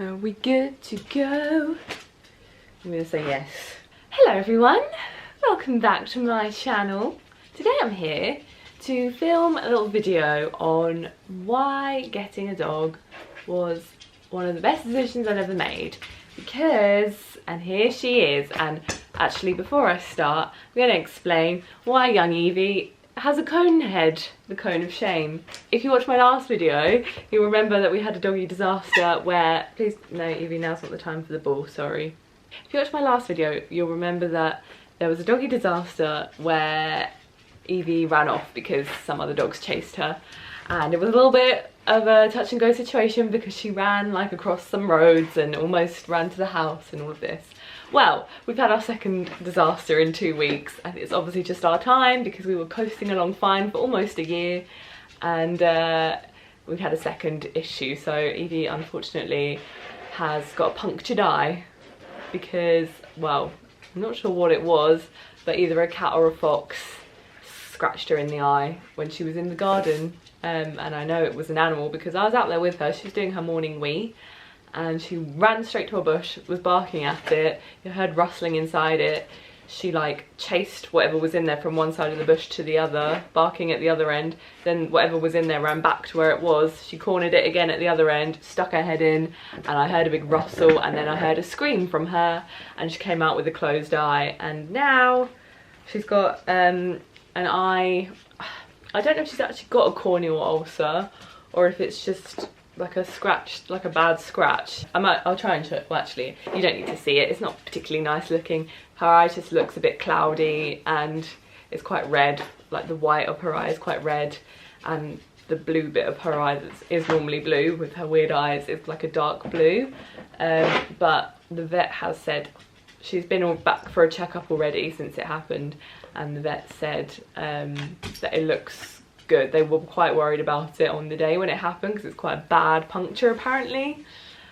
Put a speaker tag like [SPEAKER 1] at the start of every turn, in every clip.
[SPEAKER 1] Are we good to go? I'm gonna say yes. Hello everyone, welcome back to my channel. Today I'm here to film a little video on why getting a dog was one of the best decisions I've ever made. Because, and here she is, and actually before I start, I'm going to explain why young Evie has a cone head, the cone of shame. If you watched my last video, you'll remember that we had a doggy disaster where, please, no Evie, now's not the time for the ball, sorry. If you watched my last video, you'll remember that there was a doggy disaster where Evie ran off because some other dogs chased her. And it was a little bit of a touch and go situation because she ran like across some roads and almost ran to the house and all of this. Well, we've had our second disaster in 2 weeks. I think it's obviously just our time because we were coasting along fine for almost a year, and we've had a second issue. So Evie unfortunately has got a punctured eye because, well, I'm not sure what it was, but either a cat or a fox scratched her in the eye when she was in the garden. And I know it was an animal because I was out there with her. She was doing her morning wee and she ran straight to a bush, was barking at it. You heard rustling inside it. She like chased whatever was in there from one side of the bush to the other, barking at the other end. Then whatever was in there ran back to where it was. She cornered it again at the other end, stuck her head in, and I heard a big rustle, and then I heard a scream from her, and she came out with a closed eye. And now she's got an eye. I don't know if she's actually got a corneal ulcer or if it's just like a scratch, like a bad scratch. I'll try and show it. Well, actually, you don't need to see it. It's not particularly nice looking. Her eye just looks a bit cloudy and it's quite red. Like the white of her eye is quite red, and the blue bit of her eye that is normally blue with her weird eyes is like a dark blue. But the vet has said she's been all back for a checkup already since it happened, and the vet said that it looks good. They were quite worried about it on the day when it happened because it's quite a bad puncture apparently,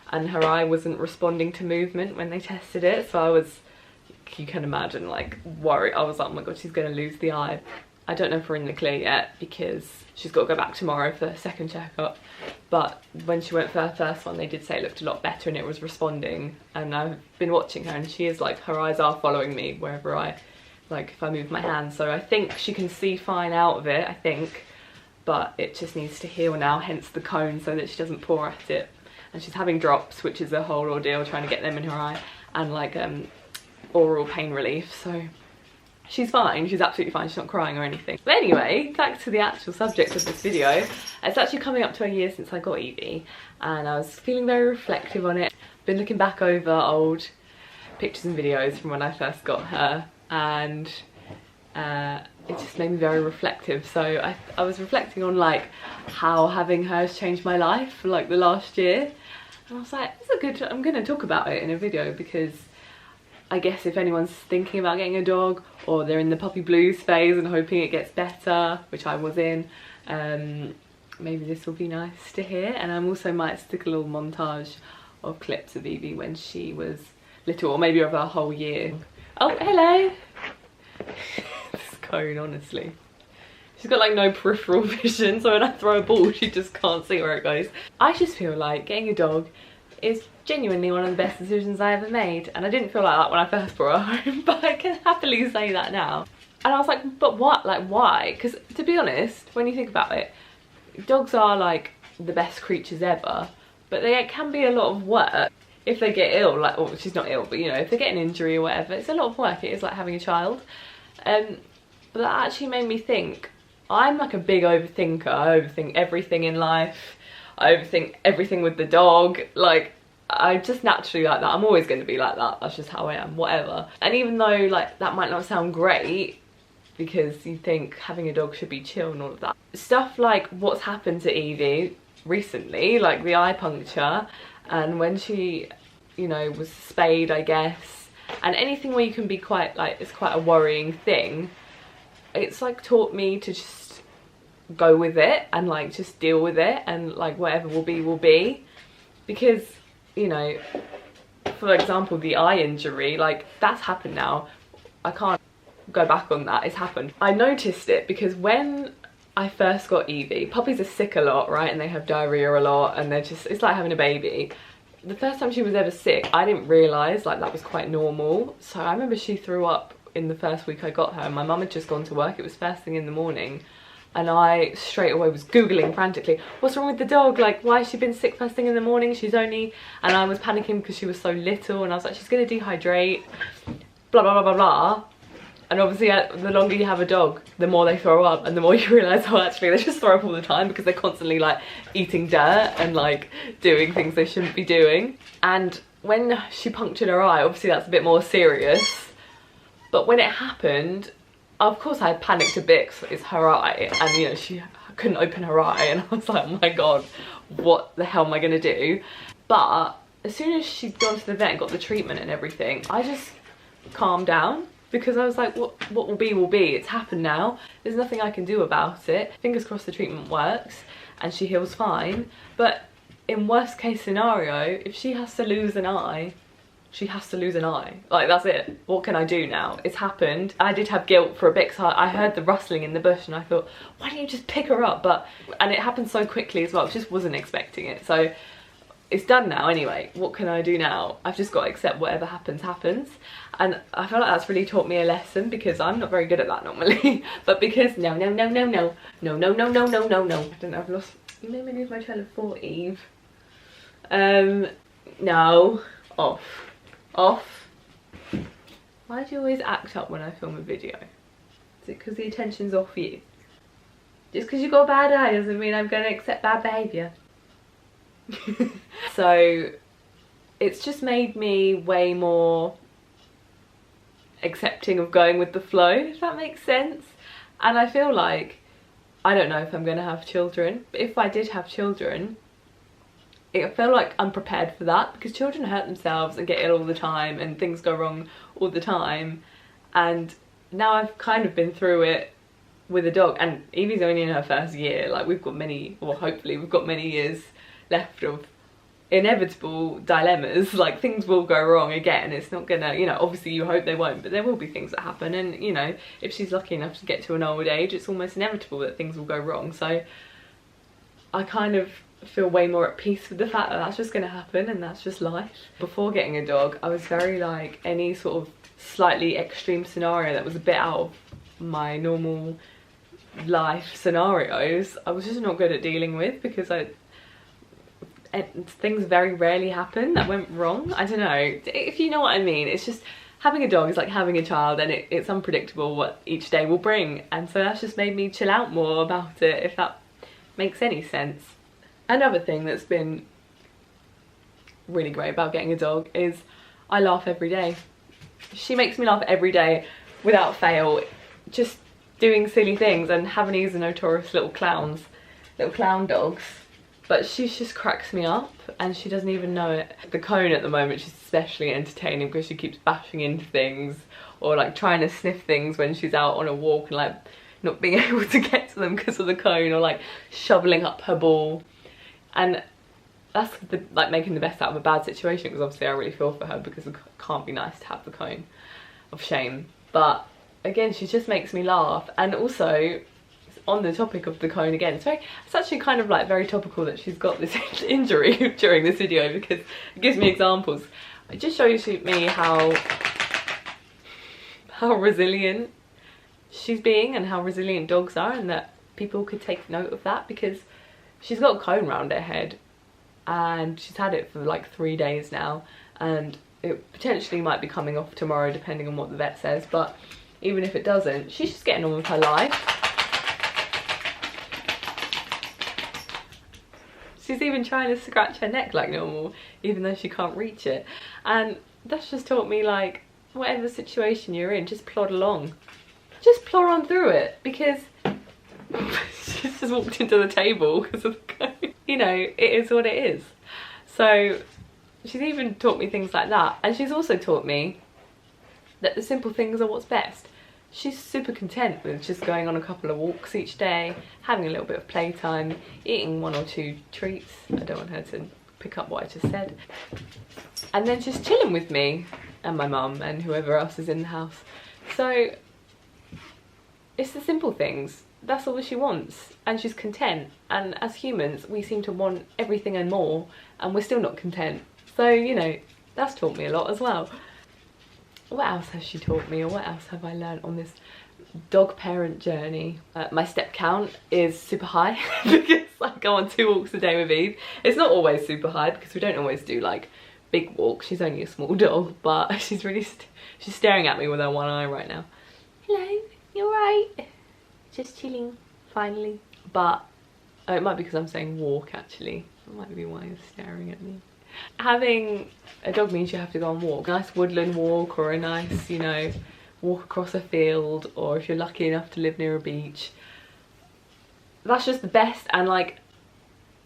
[SPEAKER 1] and her eye wasn't responding to movement when they tested it. So I was, you can imagine, like worried. I was like, oh my god, she's gonna lose the eye. I don't know if we're in the clear yet because she's got to go back tomorrow for a second checkup. But when she went for her first one, they did say it looked a lot better and it was responding. And I've been watching her and she is like, her eyes are following me wherever if I move my hand. So I think she can see fine out of it, I think. But it just needs to heal now, hence the cone, so that she doesn't paw at it. And she's having drops, which is a whole ordeal trying to get them in her eye, and like oral pain relief. So she's fine, she's absolutely fine, she's not crying or anything. But anyway, back to the actual subject of this video. It's actually coming up to a year since I got Evie, and I was feeling very reflective on it. Been looking back over old pictures and videos from when I first got her, and it just made me very reflective. So I was reflecting on like how having her has changed my life for like the last year, and I was like, this is a good, I'm gonna talk about it in a video because I guess if anyone's thinking about getting a dog or they're in the puppy blues phase and hoping it gets better, which I was in, maybe this will be nice to hear. And I also might stick a little montage of clips of Evie when she was little, or maybe over a whole year. Oh, hello! This cone, honestly. She's got like no peripheral vision, so when I throw a ball, she just can't see where it goes. I just feel like getting a dog is genuinely one of the best decisions I ever made, and I didn't feel like that when I first brought her home, but I can happily say that now. And I was like, but what? Like, why? Because to be honest, when you think about it, dogs are like the best creatures ever, but they can be a lot of work if they get ill. Like, well, she's not ill, but you know, if they get an injury or whatever, it's a lot of work. It is like having a child. But that actually made me think. I'm like a big overthinker. I overthink everything in life. I overthink everything with the dog. Like, I just naturally like that. I'm always going to be like that. That's just how I am, whatever. And even though like that might not sound great because you think having a dog should be chill and all of that, stuff like what's happened to Evie recently, like the eye puncture, and when she, you know, was spayed, I guess, and anything where you can be quite like, it's quite a worrying thing, it's like taught me to just go with it and like just deal with it, and like whatever will be. Because, you know, for example, the eye injury, like that's happened now. I can't go back on that, it's happened. I noticed it because when I first got Evie, puppies are sick a lot, right, and they have diarrhea a lot, and they're just, it's like having a baby. the first time she was ever sick, I didn't realise like that was quite normal. So I remember she threw up in the first week I got her, and my mum had just gone to work. It was first thing in the morning, and I straight away was googling frantically, what's wrong with the dog, like why has she been sick first thing in the morning, she's only, and I was panicking because she was so little, and I was like, she's gonna dehydrate, blah blah blah blah blah. And obviously the longer you have a dog, the more they throw up, and the more you realise, oh actually they just throw up all the time because they're constantly like eating dirt and like doing things they shouldn't be doing. And when she punctured her eye, obviously that's a bit more serious, but when it happened, of course I panicked a bit because it's her eye, and you know, she couldn't open her eye, and I was like, oh my god, what the hell am I gonna do? But as soon as she'd gone to the vet and got the treatment and everything, I just calmed down, because I was like, what will be, it's happened now, there's nothing I can do about it. Fingers crossed the treatment works and she heals fine, but in worst case scenario, if she has to lose an eye, she has to lose an eye. Like, that's it. What can I do now? It's happened. I did have guilt for a bit because I heard the rustling in the bush and I thought, why don't you just pick her up? And it happened so quickly as well, I just wasn't expecting it. So it's done now anyway. What can I do now? I've just got to accept whatever happens, happens. And I feel like that's really taught me a lesson, because I'm not very good at that normally. But because no. I don't know, I've lost, you made me lose my train of thought, Eve. No, off. Why do you always act up when I film a video? Is it because the attention's off you? Just because you've got a bad eye doesn't mean I'm going to accept bad behaviour. So it's just made me way more accepting of going with the flow, if that makes sense. And I feel like, I don't know if I'm going to have children, but if I did have children, I feel like I'm prepared for that, because children hurt themselves and get ill all the time and things go wrong all the time. And now I've kind of been through it with a dog, and Evie's only in her first year. Like, we've got many, or hopefully we've got many years left of inevitable dilemmas. Like, things will go wrong again. It's not gonna, you know, obviously you hope they won't, but there will be things that happen. And you know, if she's lucky enough to get to an old age, it's almost inevitable that things will go wrong. So I kind of feel way more at peace with the fact that that's just going to happen and that's just life. Before getting a dog, I was very like, any sort of slightly extreme scenario that was a bit out of my normal life scenarios, I was just not good at dealing with, because things very rarely happen that went wrong. I don't know if you know what I mean. It's just, having a dog is like having a child, and it's unpredictable what each day will bring, and so that's just made me chill out more about it, if that makes any sense. Another thing that's been really great about getting a dog is I laugh every day. She makes me laugh every day without fail, just doing silly things, and Havanese are notorious little clowns, little clown dogs, but she just cracks me up and she doesn't even know it. The cone at the moment, she's especially entertaining because she keeps bashing into things, or like trying to sniff things when she's out on a walk and like not being able to get to them because of the cone, or like shoveling up her ball. And that's like making the best out of a bad situation, because obviously I really feel for her, because it can't be nice to have the cone of shame. But again, she just makes me laugh. And also, on the topic of the cone again, it's actually kind of like very topical that she's got this injury during this video, because it gives me examples. It just shows me how resilient she's being, and how resilient dogs are, and that people could take note of that, because she's got a cone round her head and she's had it for like 3 days now, and it potentially might be coming off tomorrow depending on what the vet says. But even if it doesn't, she's just getting on with her life. She's even trying to scratch her neck like normal, even though she can't reach it. And that's just taught me, like, whatever situation you're in, just plod along. Just plod on through it, because she's just walked into the table because of the cone. You know, it is what it is. So she's even taught me things like that. And she's also taught me that the simple things are what's best. She's super content with just going on a couple of walks each day, having a little bit of playtime, eating 1 or 2 treats. I don't want her to pick up what I just said. And then just chilling with me and my mum and whoever else is in the house. So it's the simple things. That's all she wants, and she's content. And as humans, we seem to want everything and more, and we're still not content. So, you know, that's taught me a lot as well. What else has she taught me, or what else have I learned on this dog parent journey? My step count is super high because I go on 2 walks a day with Eve. It's not always super high because we don't always do like big walks. She's only a small dog, but she's really she's staring at me with her one eye right now. Hello, you alright? Just chilling, finally. But it might be because I'm saying walk actually. That might be why you're staring at me. Having a dog means you have to go on walk. A nice woodland walk, or a nice, you know, walk across a field, or if you're lucky enough to live near a beach. That's just the best. And like,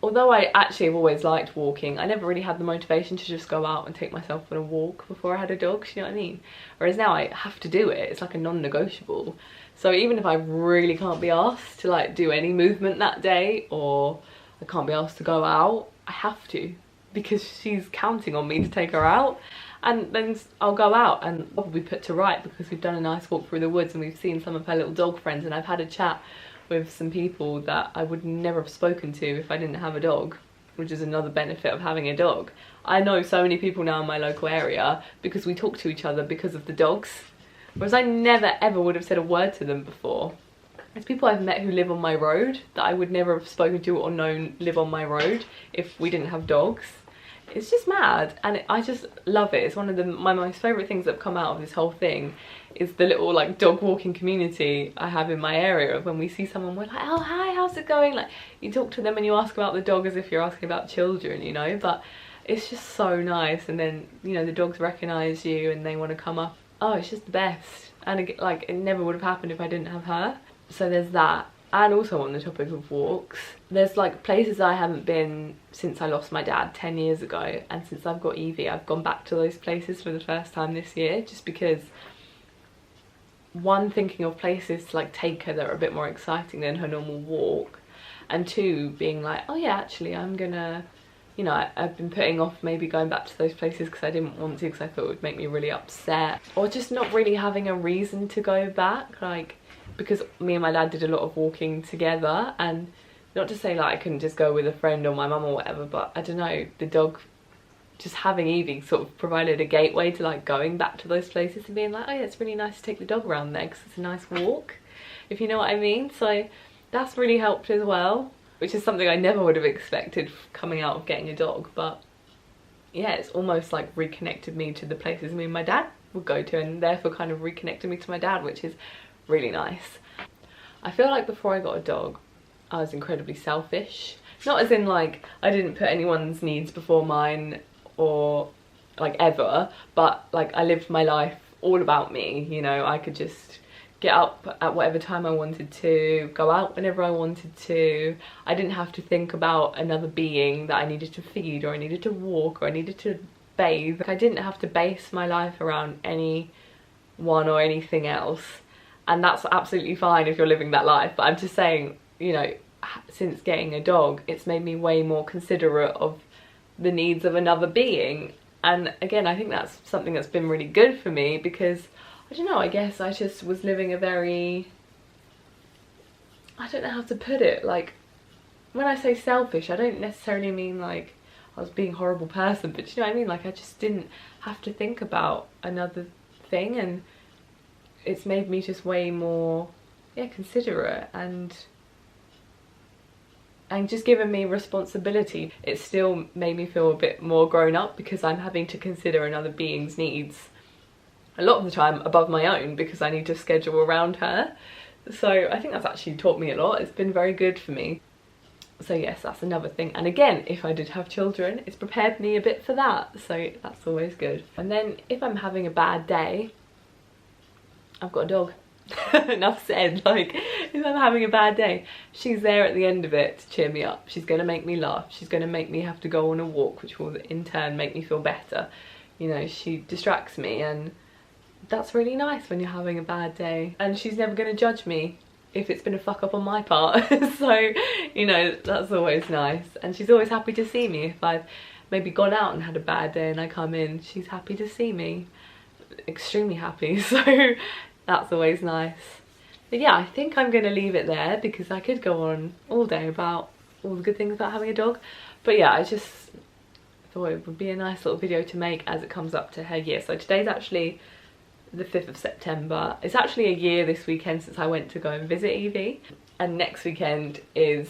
[SPEAKER 1] although I actually have always liked walking, I never really had the motivation to just go out and take myself on a walk before I had a dog, you know what I mean? Whereas now I have to do it, it's like a non-negotiable. So even if I really can't be asked to like do any movement that day, or I can't be asked to go out, I have to, because she's counting on me to take her out. And then I'll go out and probably put to right because we've done a nice walk through the woods and we've seen some of her little dog friends, and I've had a chat with some people that I would never have spoken to if I didn't have a dog, which is another benefit of having a dog. I know so many people now in my local area because we talk to each other because of the dogs, whereas I never ever would have said a word to them before. There's people I've met who live on my road that I would never have spoken to or known live on my road if we didn't have dogs. It's just mad, and I just love it. It's one of my most favourite things that have come out of this whole thing is the little like dog walking community I have in my area. When we see someone, we're like, oh hi, how's it going? Like, you talk to them and you ask about the dog as if you're asking about children, you know, but it's just so nice. And then, you know, the dogs recognise you and they want to come up. Oh, it's just the best. And like, it never would have happened if I didn't have her. So there's that. And also on the topic of walks, there's like places I haven't been since I lost my dad 10 years ago, and since I've got Evie I've gone back to those places for the first time this year, just because, one, thinking of places to like take her that are a bit more exciting than her normal walk, and 2, being like, oh yeah, actually I'm gonna, you know, I've been putting off maybe going back to those places because I didn't want to, because I thought it would make me really upset, or just not really having a reason to go back, like, because me and my dad did a lot of walking together, and not to say like I couldn't just go with a friend or my mum or whatever, but I don't know, the dog, just having Evie sort of provided a gateway to like going back to those places and being like, oh yeah, it's really nice to take the dog around there because it's a nice walk, if you know what I mean. So that's really helped as well, which is something I never would have expected coming out of getting a dog. But yeah, it's almost like reconnected me to the places me and my dad would go to, and therefore kind of reconnected me to my dad, which is really nice. I feel like before I got a dog I was incredibly selfish, not as in like I didn't put anyone's needs before mine or like ever, but like I lived my life all about me, you know. I could just get up at whatever time I wanted to, go out whenever I wanted to. I didn't have to think about another being that I needed to feed, or I needed to walk, or I needed to bathe. I didn't have to base my life around anyone or anything else. And that's absolutely fine if you're living that life, but I'm just saying, you know, since getting a dog, it's made me way more considerate of the needs of another being. And again, I think that's something that's been really good for me, because I don't know, I guess I just was living a very, I don't know how to put it, like, when I say selfish, I don't necessarily mean like I was being a horrible person, but you know what I mean, like I just didn't have to think about another thing, and it's made me just way more, yeah, considerate, and just given me responsibility. It still made me feel a bit more grown up because I'm having to consider another being's needs a lot of the time above my own, because I need to schedule around her. So I think that's actually taught me a lot. It's been very good for me. So yes, that's another thing. And again, if I did have children, it's prepared me a bit for that, so that's always good. And then if I'm having a bad day, I've got a dog. Enough said. Like, if I'm having a bad day, she's there at the end of it to cheer me up. She's gonna make me laugh. She's gonna make me have to go on a walk, which will in turn make me feel better. You know, she distracts me, and that's really nice when you're having a bad day. And she's never gonna judge me if it's been a fuck up on my part. So, you know, that's always nice. And she's always happy to see me. If I've maybe gone out and had a bad day and I come in, she's happy to see me. Extremely happy. So that's always nice. But yeah, I think I'm gonna leave it there, because I could go on all day about all the good things about having a dog. But yeah, I just thought it would be a nice little video to make as it comes up to her year. So today's actually the 5th of September. It's actually a year this weekend since I went to go and visit Evie, and next weekend is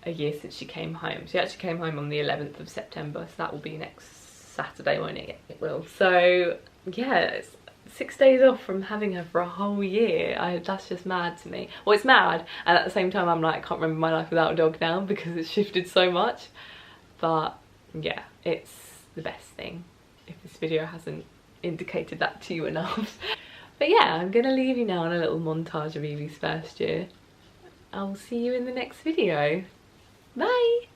[SPEAKER 1] a year since she came home. She actually came home on the 11th of September, so that will be next Saturday, won't it? It will. So yeah, it's 6 days off from having her for a whole year. That's just mad to me. Well, it's mad, and at the same time I'm like, I can't remember my life without a dog now because it's shifted so much. But yeah, it's the best thing, if this video hasn't indicated that to you enough. But yeah, I'm gonna leave you now on a little montage of Evie's first year. I'll see you in the next video. Bye!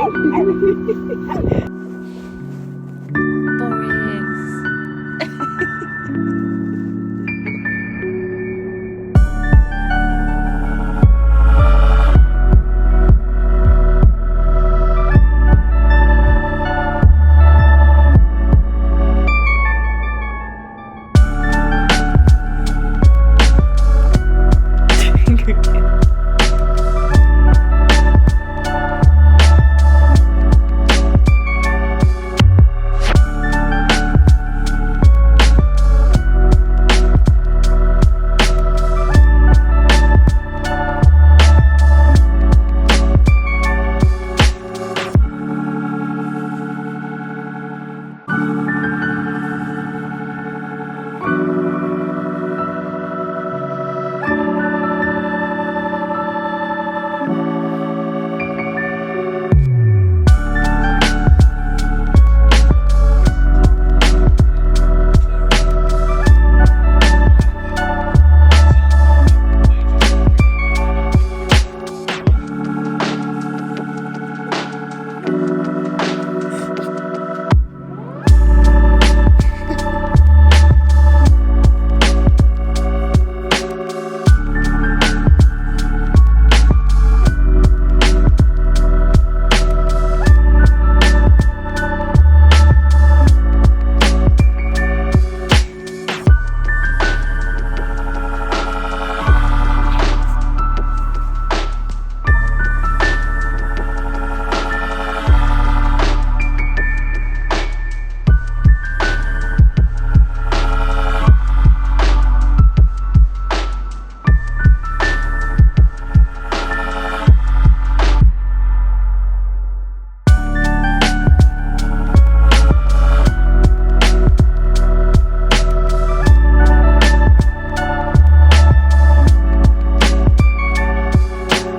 [SPEAKER 2] Ha ha ha!